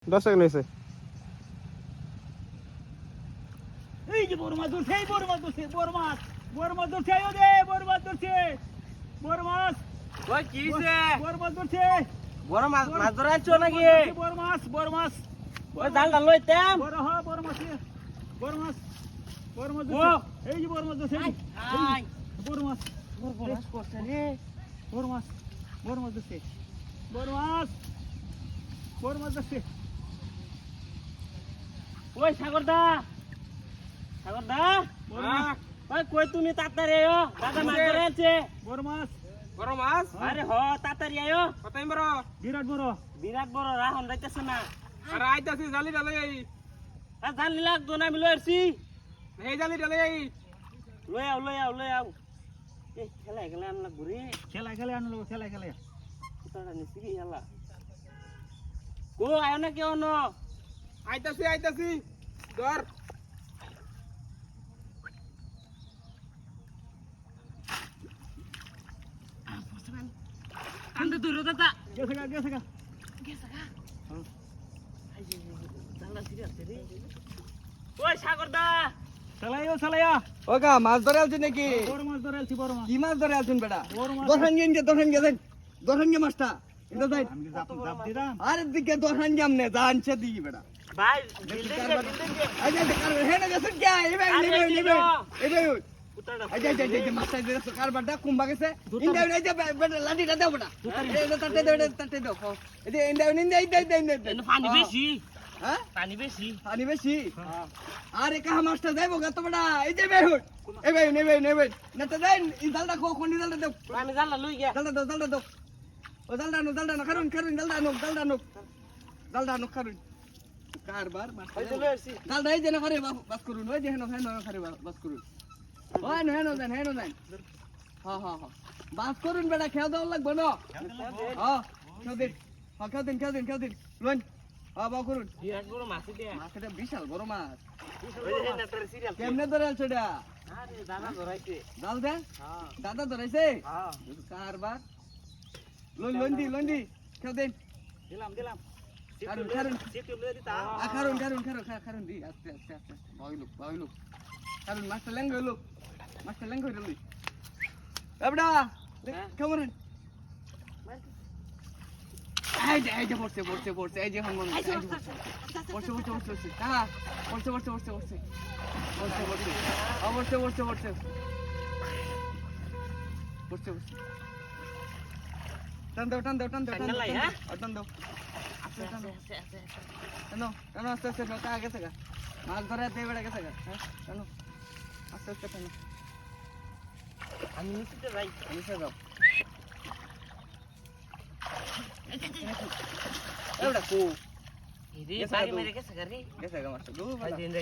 10 second হয়েছে। এই যে বড় মাছ ধরছে, এই বড় মাছ ধরছে, বড় মাছ ধরছে, এই যে বড় মাছ ধরছে, বড় মাছ। ওই কি হইছে? বড় মাছ ধরছে, বড় মাছ মাছ ধরে আছো নাকি? বড় মাছ, বড় মাছ। ওই জালটা লইতাম। বড় হ, বড় মাছ, বড় মাছ, বড় মাছ ও ধরছে। এই যে বড় মাছ ধরছে, আই বড় মাছ, বড় মাছ করছে রে। বড় মাছ, বড় মাছ ধরছে, বড় মাছ, বড় মাছ ধরছে। ওই সাগরদা বড় মাছ, ওই কই তুমি তাড়াতাড়ি আয়ো, দাদা মাছ ধরে আছে। বড় মাছ, বড় মাছ আরে হ তাড়াতাড়ি আয়ো, কতই বড় বিরাট বড়। বিরাট বড় রাহন যাইতেছে না। আর আইতাছি জালি ডালে এই আর জানলি লাগতো না, আমি লই আসছি। এই জালি ডালে এই লই আও এই খেলা আনলা ঘুরে খেলা আনলো, খেলা। কোথাটা নিছি কি খেলা কো আয়ো না কেউ ন আইতাছি ধর কান্দে দূরে দাদা গেছে গা। জানলা সিরি আছে রে। ওই সাগরদা চালাইয়া। ও কা মাছ ধরে আলছেন নাকি? বড় মাছ ধরে আলছি, বড় মাছ। কি মাছ ধরে আলছেন বেটা? বড় মাছ। দোকান গিয়ে মাছটা এটা যাই। আমি কি জাপ দিলাম? আরে দিকে দোকান গিয়ে আমনে জানছে দি বেটা। ভাই আই যাই কার হে না গেছেন কি? এবে কোথাটা আই যাই মাছটা দিয়ে কারবারটা কুম্বা গেছে। ইন্দা এই যে বেটা লাঠিটা দাও বেটা। এটা তাতে দাও। এই যে ইন্দা এনে পানি বেশি হ্যাঁ? পানি বেশি পানি বেশি? আরে কাহা মাছটা যাইবো গা তো বেটা। এই যে বেহুন। নেবে না তো দেন এই জালটা কোন জালটা দাও। আমি জানলা লই গিয়া জালটা দাও ও জালটা নো কারণ জালটা নো কারণ কারবার ওই যে লই আসছি জালটা এই যে না করে বাস করুন ওই যে হেন করে বাস করুন ওই হেন দেন হ্যাঁ বাস করুন বেটা খেয়া দাও লাগবে না হ্যাঁ খেয়া দিন লোন বা করুন বিরাট বড় মাছ দিয়া মাছটা বিশাল বড় মাছ ওই যে নেটার সিরিয়াল কেমনে ধরে আছো এটা আরে দাদা ধরাইছে জাল দে হ্যাঁ দাদা ধরেছে হ্যাঁ কারবার লোন দি খেয়া দিন দিলাম। কারণ সিটে লয়ে দিতা। কারণ দি আস্তে ভাইলু কারণ মাছটা লেঙ্গ হইলো লই এবড়া কেমন এই যে পড়ছে এই যে হনমন পড়ছে হ্যাঁ পড়ছে টান দাও টান দাও আছে টানো আস্তে তা গেছে গা মাছ ধরে দিয়ে বেড়ে গেছে গা হ্যাঁ টানো আস্তে টানো আমি নিচে যাই নিচে যাও এবড়া কো রে বাড়ি মেরে গেছে গারি গেছে গা মাছটা ভাই দিন রে